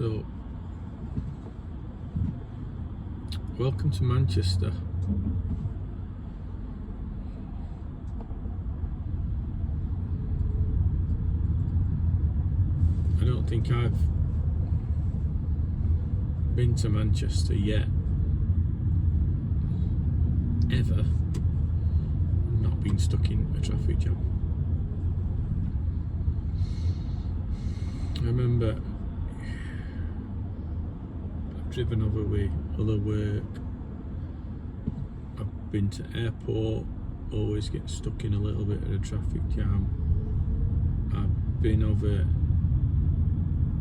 So, welcome to Manchester. I don't think I've been to Manchester yet, ever, not been stuck in a traffic jam. I remember I've driven over with other work, I've been to airport, always get stuck in a little bit of a traffic jam. I've been over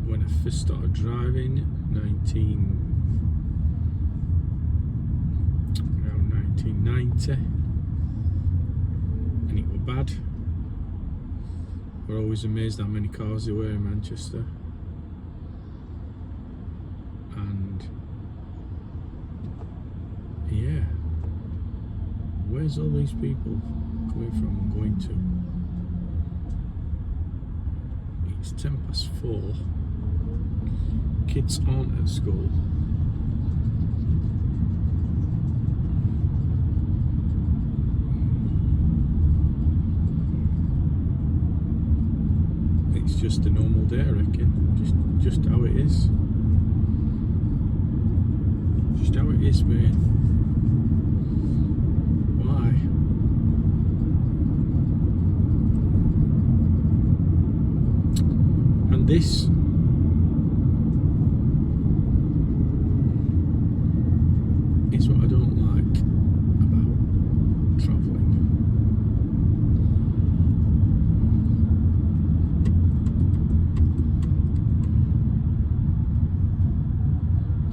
when I first started driving, around 1990, and it was bad. We're always amazed how many cars there were in Manchester, and yeah, where's all these people coming from and going to? It's 4:10. Kids aren't at school. It's just a normal day, I reckon. Just how it is. Just how it is, mate. Why? And this is what I don't like about travelling.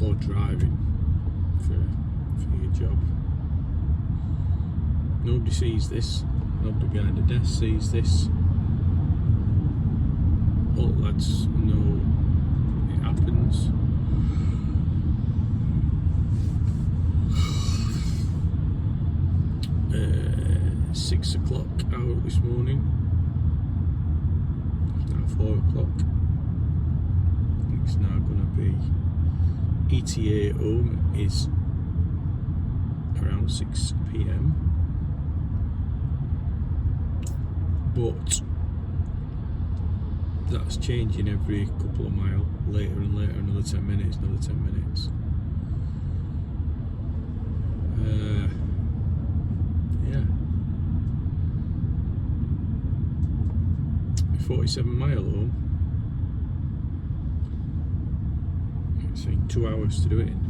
Or driving for your job. Nobody sees this. Nobody behind the desk sees this. All lads know it happens. Uh, 6 o'clock out this morning. It's now 4 o'clock. It's now going to be ETA home is around 6 PM. But that's changing every couple of miles, later and later, another 10 minutes, another 10 minutes. Yeah. 47-mile home. It's saying 2 hours to do it in.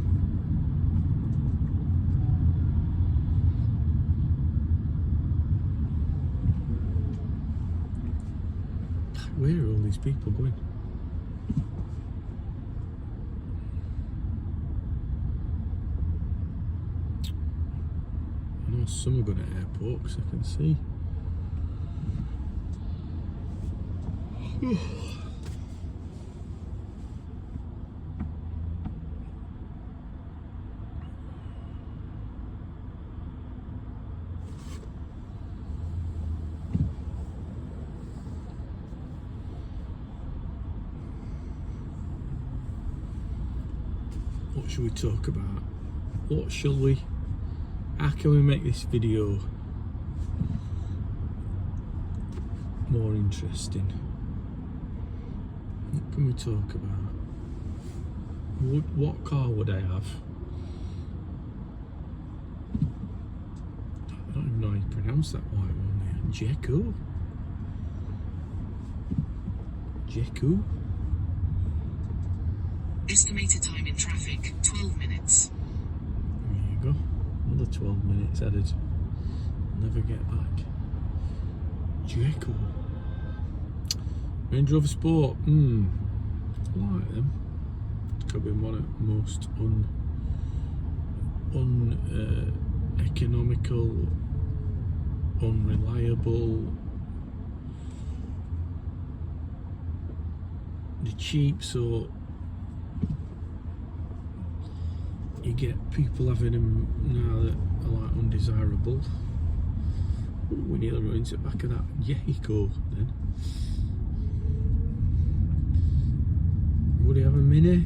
Where are all these people going? I know some are going to airport because I can see. What should we talk about? What shall we? How can we make this video more interesting? What can we talk about? What car would I have? I don't even know how you pronounce that white one there. Jeku? Jeku? Estimated time in traffic, 12 minutes. There you go. Another 12 minutes added. Never get back. Jekyll. Range Rover Sport. I like them. It's probably one of the most economical, unreliable. They're cheap, so you get people having them now that are like undesirable. We nearly run into the back of that Yehiko then. Anybody have a Mini?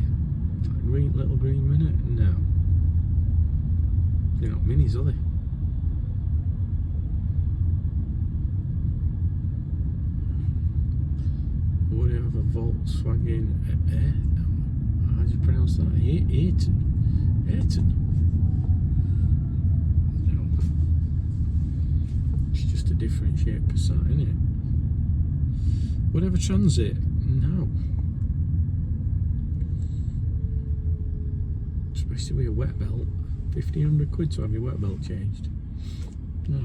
Like green, little green Mini? No. They're not Minis, are they? What do you have? A Volkswagen how do you pronounce that? Ayrton? No. It's just a different shape Passat, isn't it? Whatever Transit? No. Supposed to be a wet belt. 1,500 quid to have your wet belt changed. No.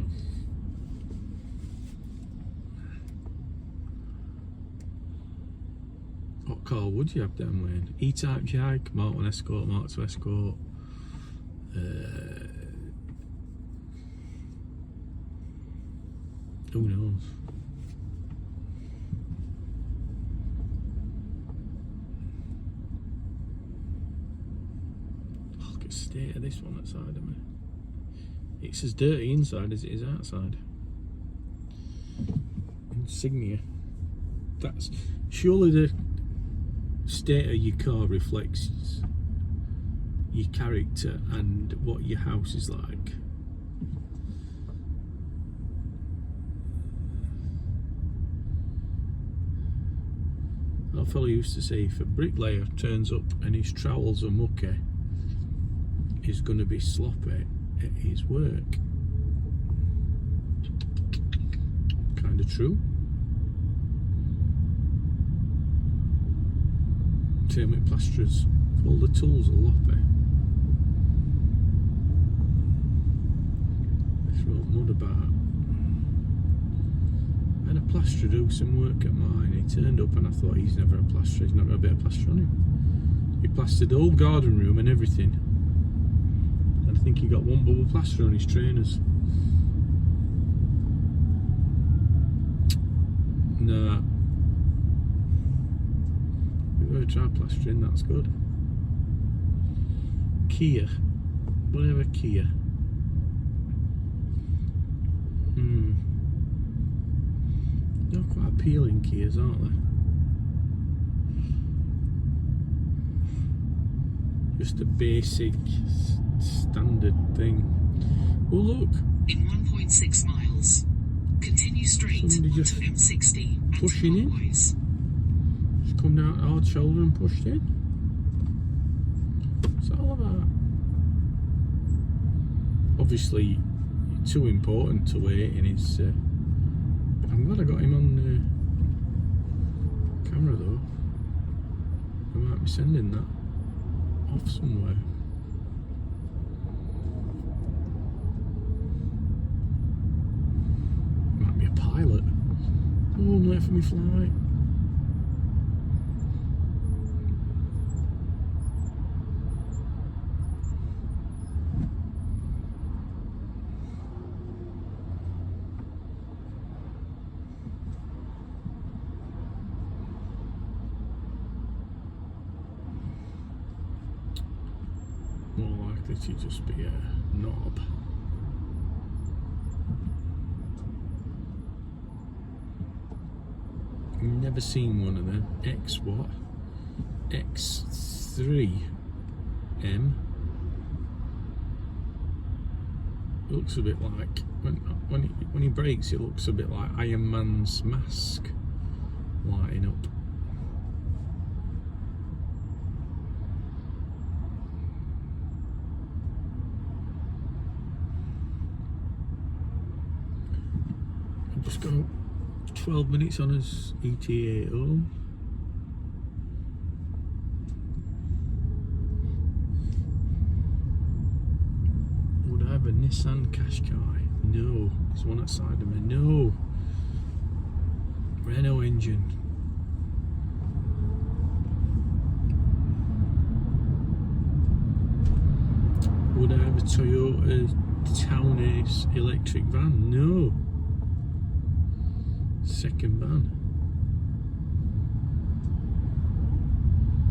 What car would you have then, Wayne? E-Type Jag, Mark 1 Escort, Mark 2 Escort. Who knows? Look at the state of this one outside of me. It's as dirty inside as it is outside. Insignia. That's surely the state of your car reflects your character and what your house is like. Our fellow used to say if a bricklayer turns up and his trowels are mucky, he's going to be sloppy at his work. Kind of true. Same with plasterers. If all the tools are loppy, they throw mud about. I had a plasterer do some work at mine. He turned up and I thought, he's never a plasterer, he's not got a bit of plaster on him. He plastered the whole garden room and everything. And I think he got one bubble plaster on his trainers. Nah. We've got to try plastering, that's good. Kia. Whatever Kia. They're quite appealing Kias, aren't they? Just a basic standard thing. Oh look! In 1.6 miles, continue straight Somebody just onto M60 and pushing in. clockwise. Just come down hard shoulder and pushed in. What's that all about? Obviously, too important to wait in his. I'm glad I got him on camera though. I might be sending that off somewhere. Might be a pilot. Oh, I'm late for my flight. More likely to just be a knob. I've never seen one of them. X what? X3M. It looks a bit like when he brakes, it looks a bit like Iron Man's mask lighting up. Just got 12 minutes on his ETA home. Would I have a Nissan Qashqai? No. There's one outside of me. No. Renault engine. Would I have a Toyota Town Ace electric van? No. Second van.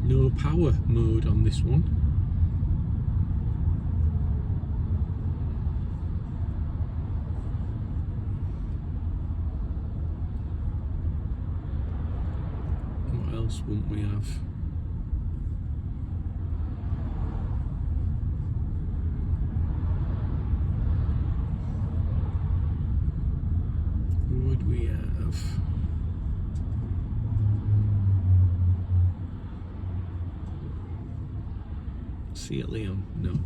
No power mode on this one. What else wouldn't we have? Would we have? Seat Leon? No.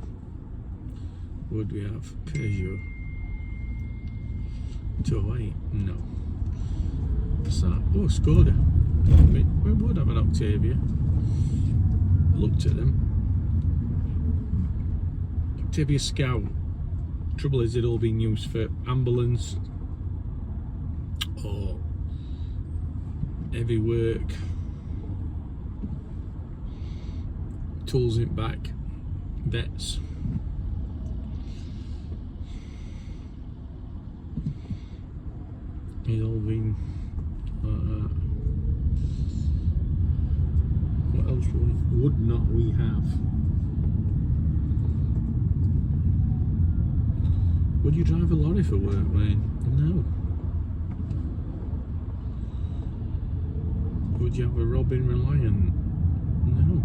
Would we have? Peugeot 208? No. Passat? Oh, Skoda. We would have an Octavia. I looked at them. Octavia Scout. Trouble is, it all been used for ambulance or heavy work, tools in back, vets. It's all been what else would not we have? Would you drive a lorry for work, Wayne? No. Would you have a Robin Reliant? No.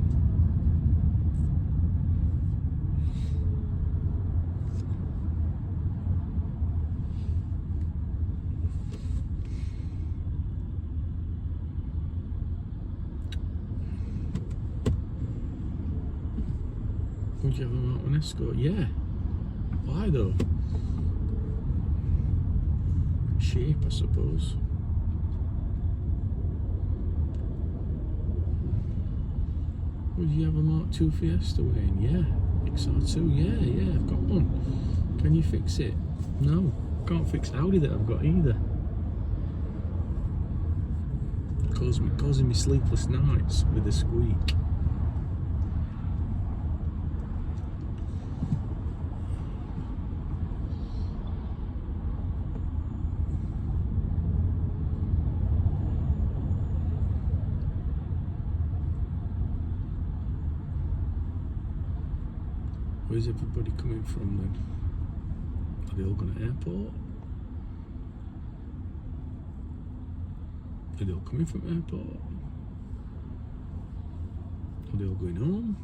Would you have a Mountain Escort? Yeah. Why though? Shape, I suppose. Would you have a Mark II Fiesta, Wayne? Yeah. XR2? Yeah, I've got one. Can you fix it? No. Can't fix Audi that I've got either. Causing me sleepless nights with a squeak. Where's everybody coming from then? Are they all going to airport? Are they all coming from airport? Are they all going home?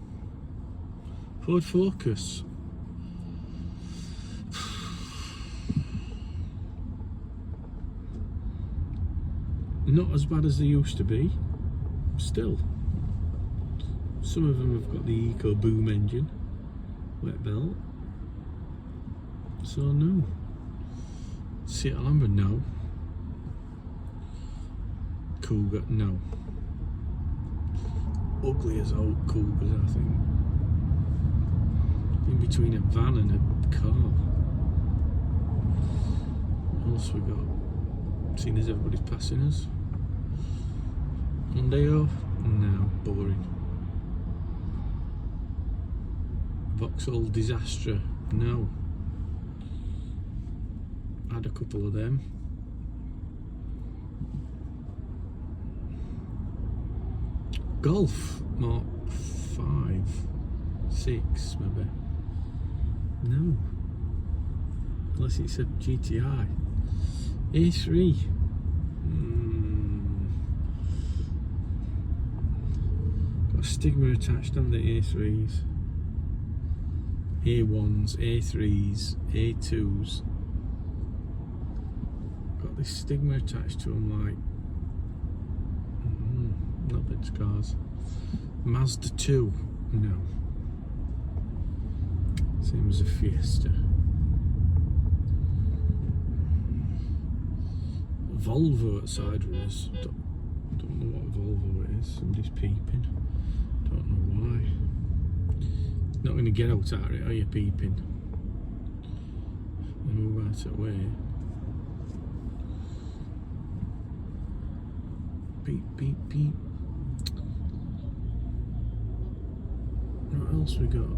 Ford Focus. Not as bad as they used to be. Still. Some of them have got the Eco Boom engine. Wet belt. So no. Seat Alhambra, no. Cougar, no. Ugly as old Cougars, I think. In between a van and a car. What else we got? Seeing as everybody's passing us. Mondeo? No, boring. Vauxhall Disastra? No. Had a couple of them. Golf Mark 5, 6 maybe. No. Unless it's a GTI. A3. Got a stigma attached on the A3s. A1s, A3s, A2s. Got this stigma attached to them, like not bits cars. Mazda 2, no. Same as a Fiesta. Volvo outside with us. Don't know what Volvo it is. Somebody's peeping. Don't know why. Not going to get out at it, are you, peeping? And move right away. Beep, beep, beep. What else we got?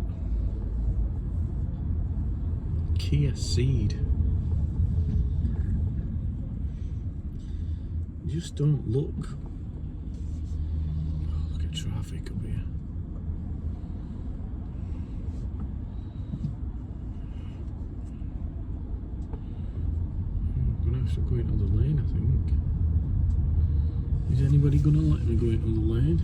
Kia Ceed. Just don't look. Oh, look at traffic up here. I'm gonna have to go into the lane, I think. Is anybody gonna let me go into the lane?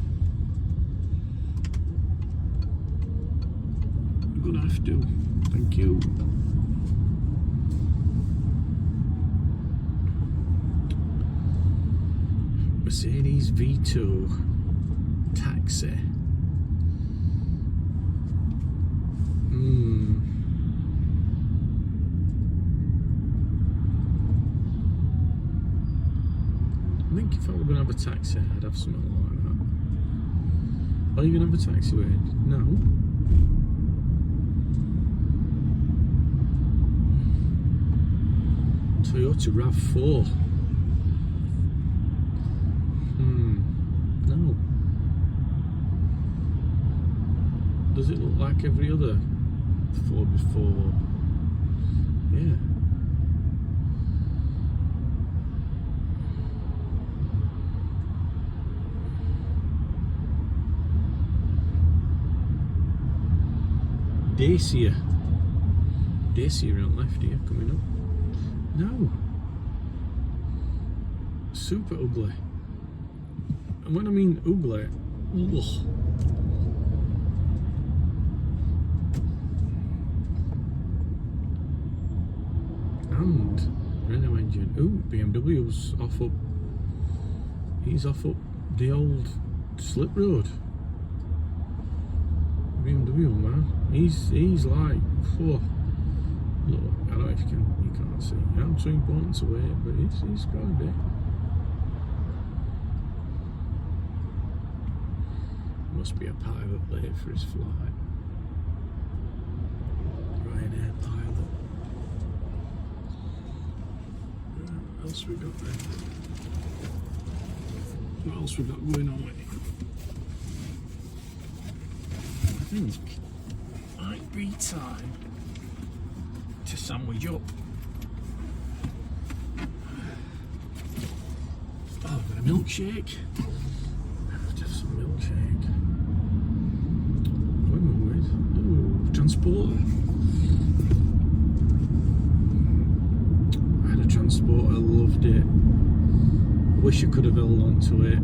I'm gonna have to. Thank you. Mercedes Vito taxi. I think if I were going to have a taxi, I'd have something like that. Are you going to have a taxi, Wade? No. Toyota RAV4. No. Does it look like every other 4x4? Yeah. Dacia around left here coming up. No. Super ugly. And when I mean ugly, ugh. And Renault engine. Ooh, BMW's off up. He's off up the old slip road. BMW, man. He's like, oh, look, I don't know if you can't see. I'm too important to wait, but it's got a bit. Must be a pilot late for his flight. Ryanair pilot. What else we got there? What else we got going on with it? I think it might be time to sandwich up. Oh, I've got a milkshake. I'll have some milkshake. What am I with? Oh, Transporter. I had a Transporter, I loved it. I wish I could have held on to it.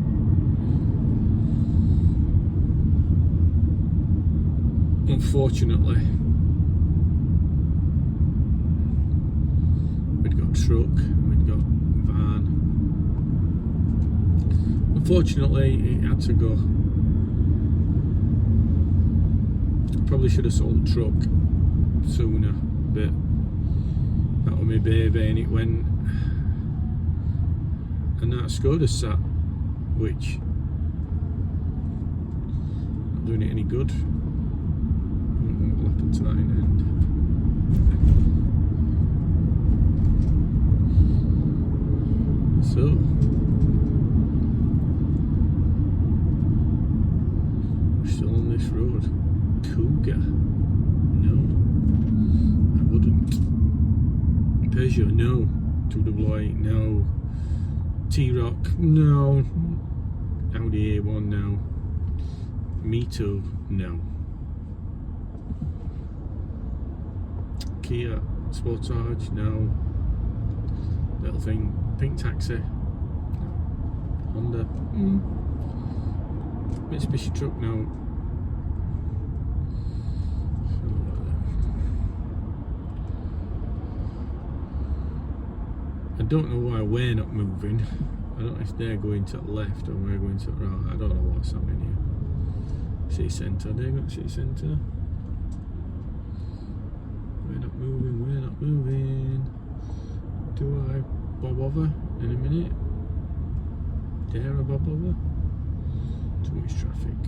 Unfortunately, we'd got truck, we'd got van. Unfortunately, it had to go. Probably should have sold the truck sooner, but that was my baby and it went. And that Skoda sat, which not doing it any good. What happened to that in the end? So we're still on this road. Cougar? No, I wouldn't. Peugeot? No. 288? No. T-Roc? No. Audi A1? No. Mito? No. Kia Sportage? No. Little thing. Pink Taxi? No. Honda? Mitsubishi Truck? No. I don't know why we're not moving. I don't know if they're going to the left or we're going to the right. I don't know what's happening here. City centre, they're going to city centre. We're not moving, we're not moving. Do I bob over in a minute? Dare I bob over? Too much traffic.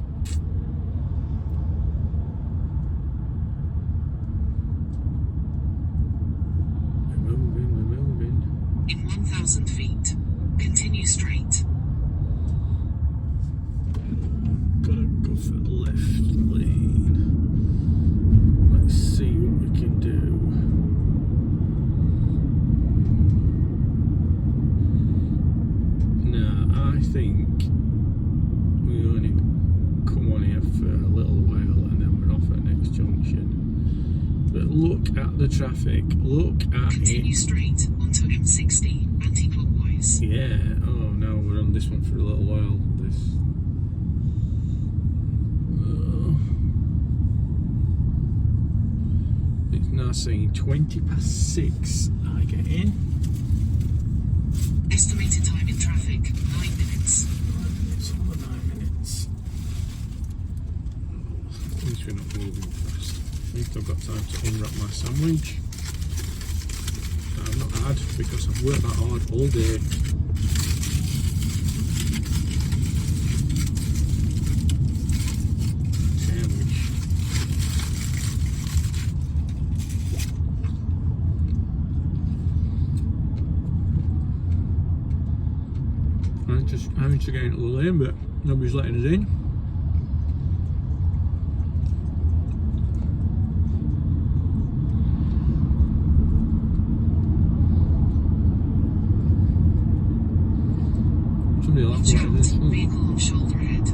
We're moving, we're moving. In 1,000 feet, continue straight. Gotta go for the left lane. Let's see what we can do. Now, I think we only come on here for a little while and then we're off at the next junction. But look at the traffic. Look at Continue it. straight onto M60 anti-clockwise. Yeah. Oh no, we're on this one for a little while. This. It's now saying 20 past 6. I get in. Estimated time in traffic, 9 minutes. I've got time to unwrap my sandwich that I've not had because I've worked that hard all day. Sandwich. I'm just having to get into the lane, but nobody's letting us in. Somebody will have Watch to out, let us in. vehicle on shoulder ahead.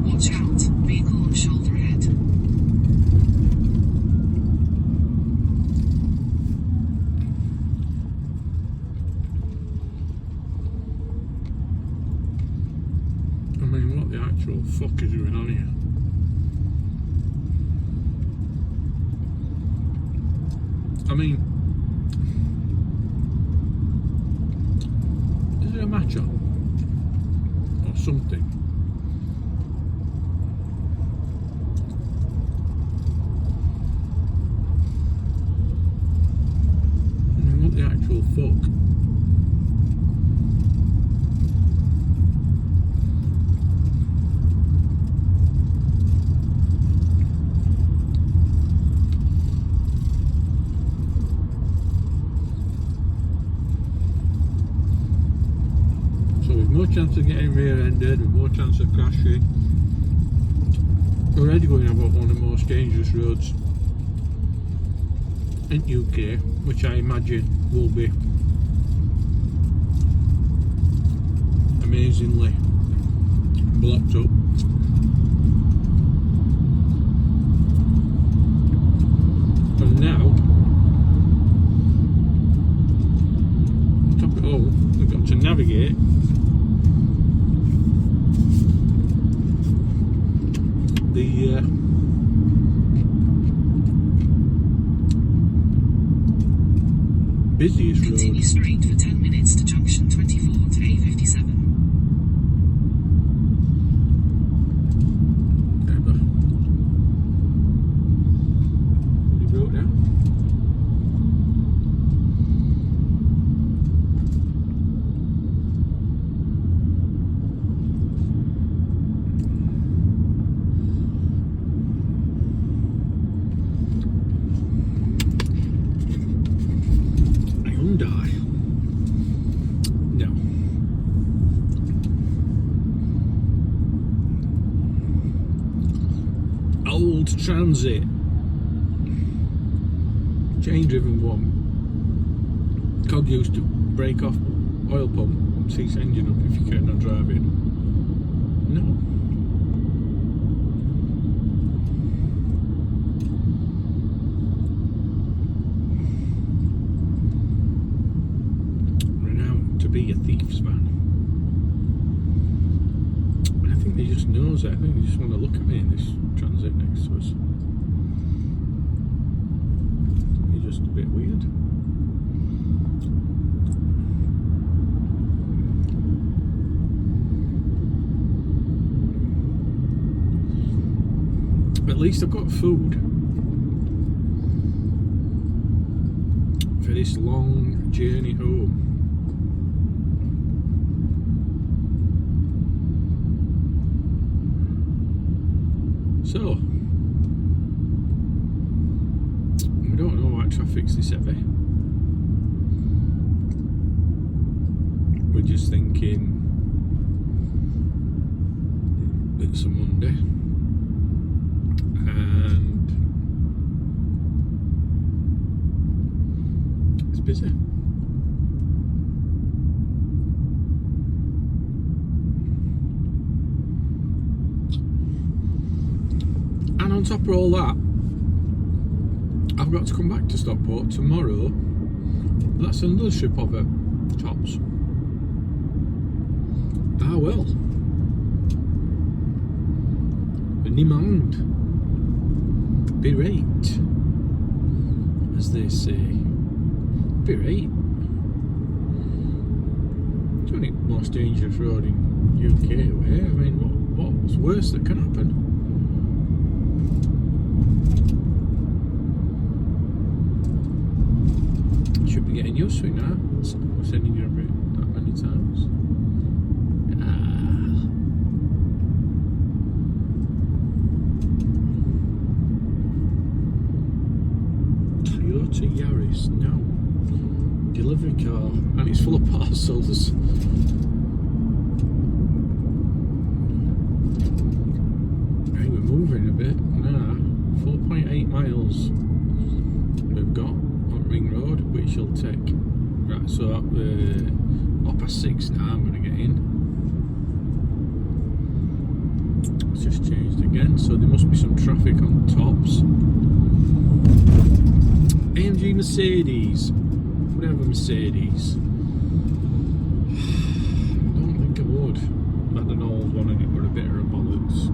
Watch out, vehicle on shoulder ahead. I mean, what the actual fuck is going on here? I mean, is there a match on? Or something? I mean, what the actual fuck? So we've more chance of getting rear-ended, with more chance of crashing. We're already going about one of the most dangerous roads in UK, which I imagine will be amazingly blocked up. And now, on top of it all, we've got to navigate the busiest road. Continue straight for 10 minutes to junction 24 to A57. Ever. He broke down. Hyundai. No. Old Transit. Chain driven one. Cog used to break off oil pump and cease engine up if you carried on driving. No. Renowned to be a thief's man. And I think they just knows it. I think they just want to look at me in this Transit next to us. You're just a bit weird. At least I've got food for this long journey home. So, we don't know why traffic's this heavy. We're just thinking it's a Monday and it's busy. And on top of all that, I've got to come back to Stockport tomorrow. That's another strip of it, tops. Ah well. Niemand. Be right. As they say. Be right. It's only the most dangerous road in UK way. I mean, what's worse that can happen? Should be getting used to it now. I'm sending you about that many times. Toyota Yaris, no. Delivery car, and it's full of parcels. Right, we're moving a bit now. 4.8 miles we've got on Ring Road, which will take. Right, so up 6 now I'm going to get in. It's just changed again, so there must be some traffic on tops. AMG Mercedes. Whatever Mercedes. I don't think I would. I had an old one and it were a bit of a bollocks.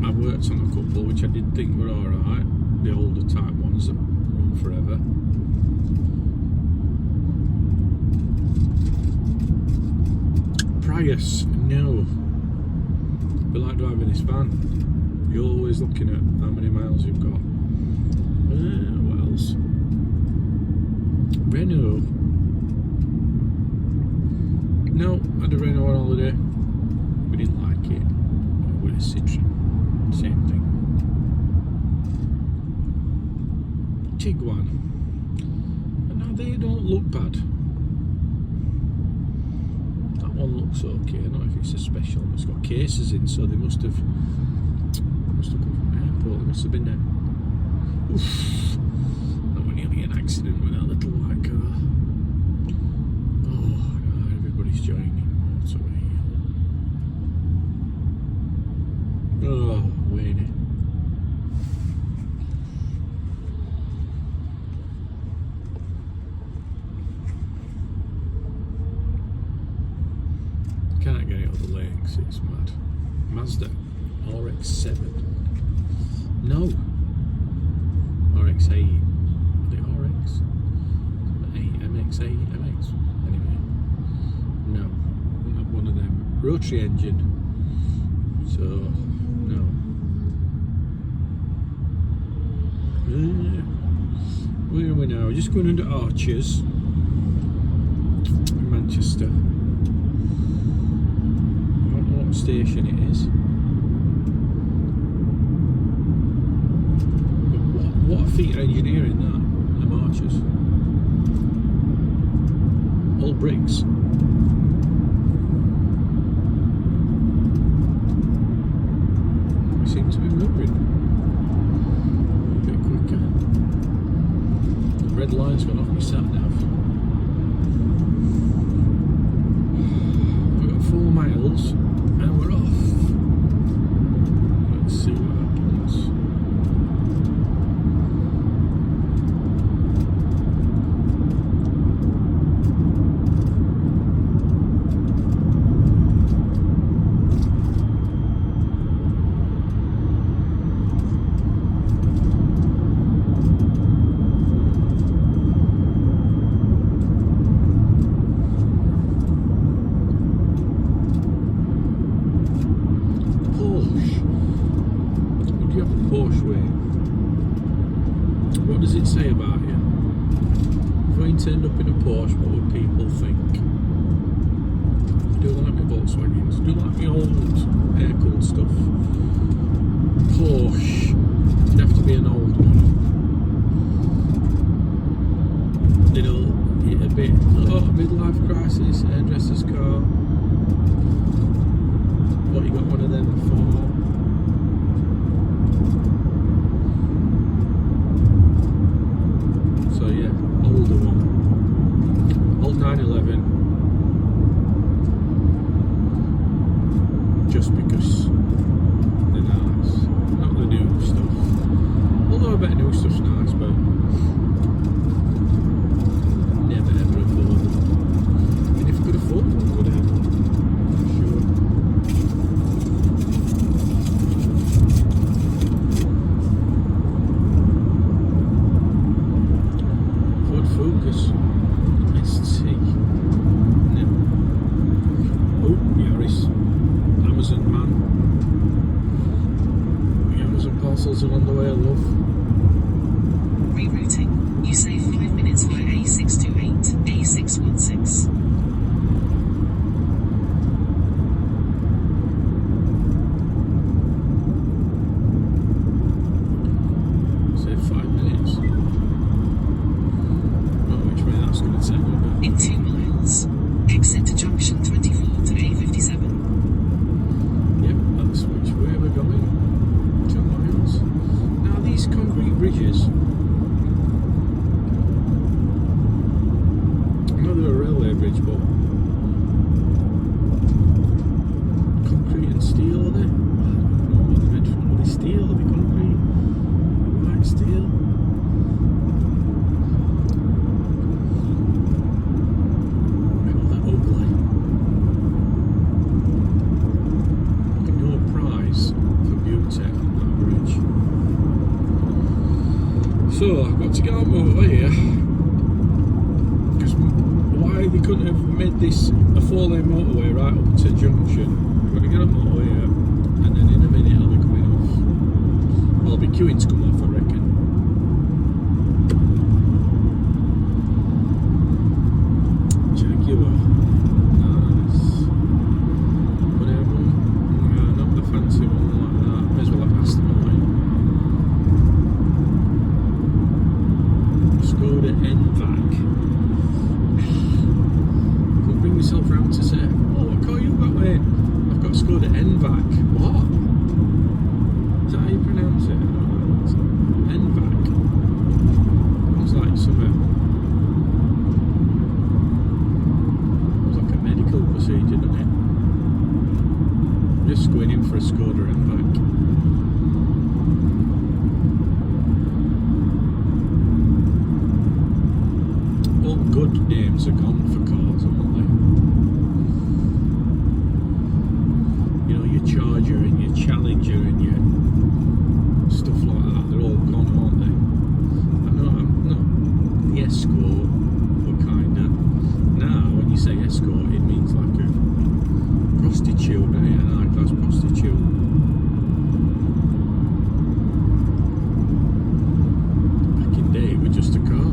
I worked on a couple which I did think were alright. The older type ones that run forever. Prius, no. But like driving this van, you're always looking at how many miles you've got. What else? Renault. No, I had a Renault on holiday. We didn't like it. With a Citroen, same thing. Tiguan. And now they don't look bad. That one looks okay. I don't know if it's a special. It's got cases in, so they must have come from the airport. They must have been there. Oof. That was nearly an accident with that little white car. Oh no, everybody's joining motorway. Oh, Wayne. Can't get it on the lakes, it's mad. Mazda RX-7. No. RX-8. The RX? 8, MX-8, MX? Anyway. No. Not one of them. Rotary engine. So, no. Where are we now? We're just going into Archers. In Manchester. I don't know what station it is. What a feat of engineering that, them Archers. All bricks. We seem to be moving a bit quicker. The red line's gone off my sat nav. We've got 4 miles and we're off. Let's see what happens. Porsche way. What does it say about you? If we turned up in a Porsche, what would people think? Do like my Volkswagens, do like my old air-cooled stuff. Porsche, it'd have to be an old one. It'll hit a bit, midlife crisis, hairdresser's car. What you got one of them for? So yeah, older one. Old 911. Just because they're nice. Not the new stuff. Although I bet new stuff's nice, but never ever afford them. And if I could afford parcels are on the way, love. Rerouting. You save 5 minutes via A628, A616. Save 5 minutes. Not which way that's going to take me, but In 2 miles. Exit to junction 24 to A57. yep, that's which way we're going. 2 miles. Now these concrete bridges, I know they're a railway bridge, but concrete and steel, are they? I don't know what they're meant for. Are they steel? Are they concrete? White steel? Oh, they're ugly. No prize for beauty on that bridge. So I've got to get on over here because why they couldn't have made this a 4-lane motorway right up to junction. I've got to get on motorway here, and then in a minute I'll be coming off. Well, I'll be queuing to come off, I reckon. Jaguar. Nice. Whatever. Yeah, not the fancy one like that. May as well have Aston Martin. Skoda Enyaq. Couldn't bring myself round to say, oh, what car you got, mate? I've got Skoda Enyaq. What? Is that how you pronounce it? I don't know. It's Enyaq. Sounds like something. Sounds like a medical procedure, doesn't it? I'm just going in for a Skoda Enyaq. All good names are gone for cars, aren't they? You know, your Charger and your Challenger and your stuff like that, they're all gone, aren't they? I'm not the Escort, but kinda. Now, when you say Escort, it means like a prostitute, doesn't it? An high-class prostitute. Back in day, it was just a car.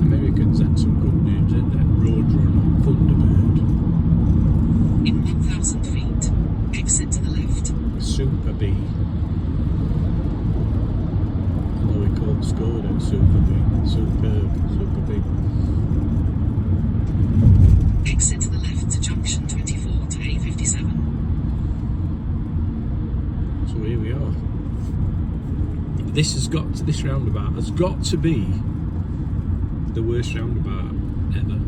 Americans had some good names, didn't they? Roadrunner, Thunderbird, In 1,000 feet. Exit to the left. Super Bee. Although we call Skoda Super Bee. Super Bee. Exit to the left to junction 24 to A57. So here we are. This roundabout has got to be the worst roundabout ever.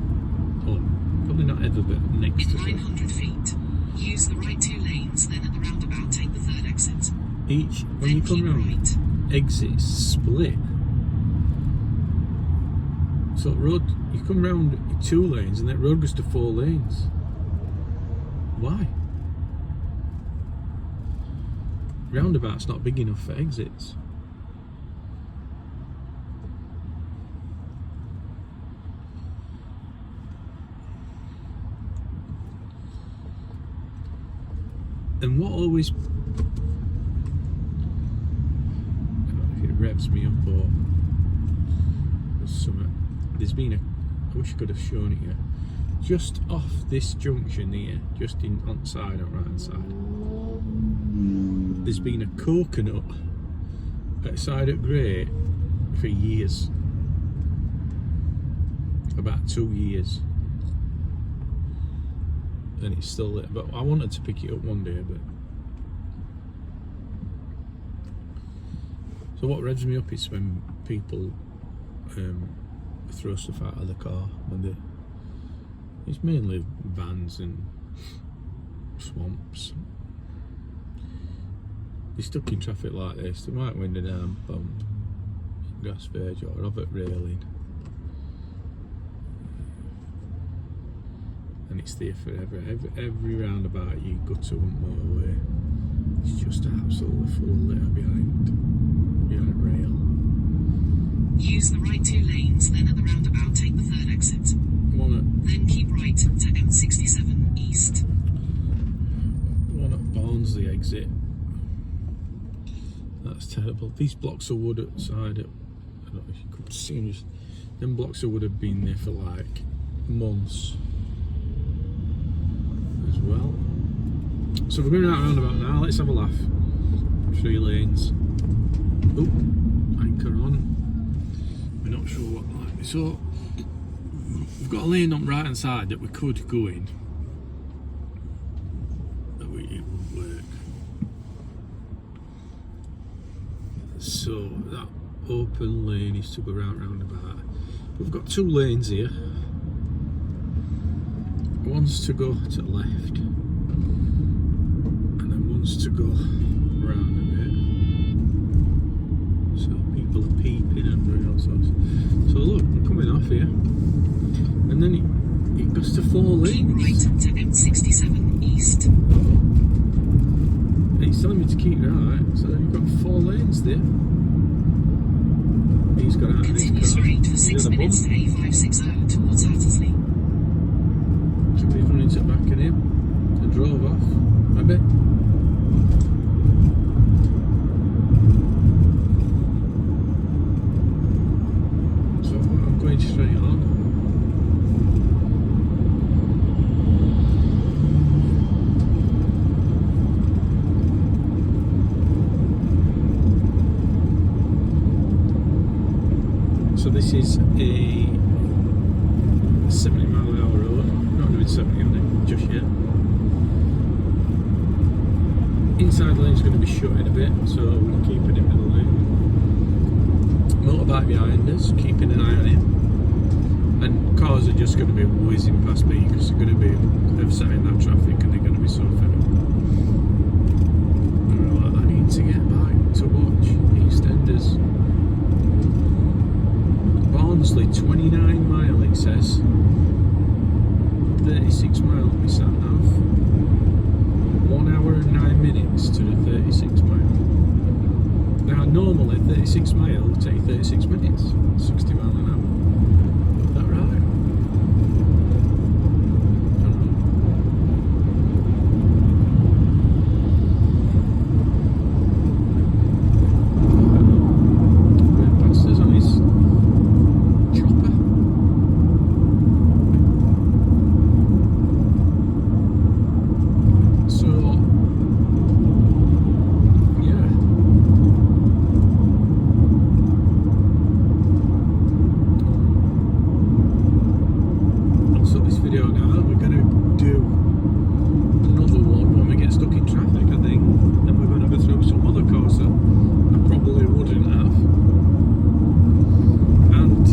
Or probably not ever, but next In to it. 900 feet. Use the right 2 lanes, then at the roundabout take the 3rd exit. Each, when Then you come keep round, right. exits split. So road, you come round 2 lanes and that road goes to 4 lanes. Why? Roundabout's not big enough for exits. And what always, I don't know if it revs me up or something. There's been a, I wish I could have shown it here. Just off this junction here, just in on the side, on right hand side, there's been a coconut outside at Great for years. About 2 years. And it's still there, but I wanted to pick it up one day, but so what revs me up is when people throw stuff out of the car when it's mainly vans and swamps. They're stuck in traffic like this, they might wind an arm bump, gas verge or of it railing. And it's there forever. Every roundabout you go to one motorway, it's just absolutely full of litter behind rail. right 2 lanes, then at the roundabout take the 3rd exit. Then keep right to M67 East. One at Barnsley exit. That's terrible. These blocks of wood outside it, I don't know if you could see them, just them blocks of wood have been there for like months as well. So we're going out roundabout now, let's have a laugh. 3 lanes. Oh, anchor on. We're not sure what line. So we've got a lane on the right hand side that we could go in. But it won't work. So that open lane is to go roundabout. We've got 2 lanes here. One's to go to the left, and then one's to go round a bit. So people are peeping and doing all sorts. So look, we're coming off here, and then it goes to 4 lanes. Keep right to M67 East. He's telling me to keep right, so you've got 4 lanes there. He's got out of his Continue car. straight for He's 6 in a minutes to bump. A560 towards Hattersley. Somebody's running to the back of him and drove off. Maybe. So I'm going straight on. So this is a 70-mile-an-hour road. Not doing 70 on it just yet. Inside lane's going to be shut in a bit, so we'll keep it in middle lane. Motorbike behind us, keeping an eye on it. And cars are just going to be whizzing past me because they're going to be, they've sat in that traffic and they're going to be so fed up. Right, I need to get back to watch EastEnders. Barnsley, 29 mile it says. 36 mile on my sat nav. 1 hour and 9 minutes to the 36 mile. Now normally 36 mile will take 36 minutes, 60 mile an hour. Is that right? I don't know. Went past us on his chopper. So, yeah. I'll stop this video now. We're going to do another one when we get stuck in traffic, I think. Then we're going to go through some other cars that I probably wouldn't have. And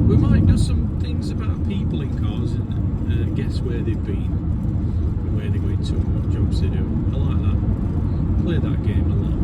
we might do some things about people in cars and guess where they've been and where they're going to and what jobs they do. I like that. Play that game a lot.